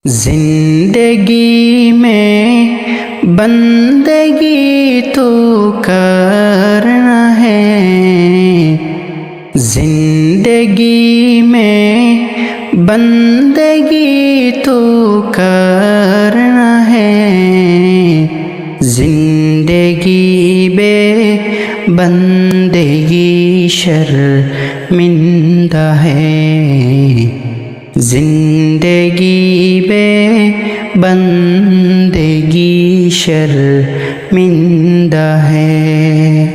زندگی میں بندگی تو کرنا ہے، زندگی میں بندگی تو کرنا ہے، زندگی بے بندگی شرمندہ ہے، زندگی بے بندگی شرمندہ ہے۔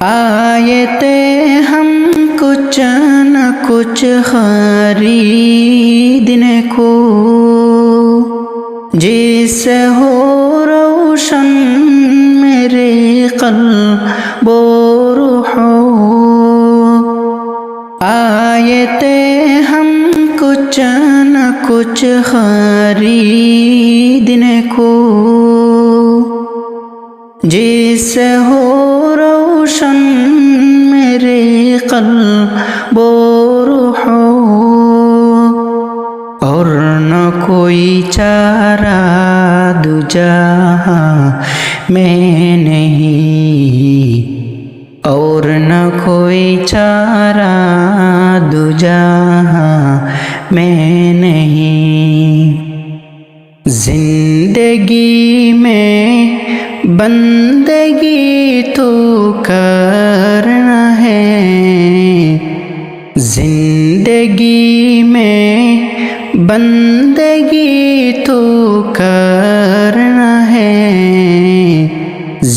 آئے تھے ہم کچھ نہ کچھ خریدنے کو، جس سے ہو روشن میرے قلب و روح، آئے تھے ہم کچھ نہ کچھ خریدنے کو، جس سے ہو روشن میرے قلب و روح، اور نہ کوئی چارہ دوجا میں نہیں، اور نہ کوئی چارہ دوجا میں نہیں، زندگی میں بندگی تو کرنا ہے، زندگی میں بندگی تو کرنا ہے،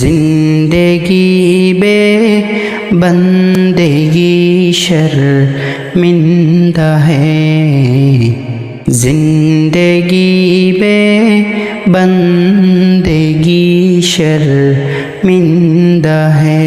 زندگی بے بندگی شرمندہ ہے، زندگی بے بندگی شرمندہ ہے۔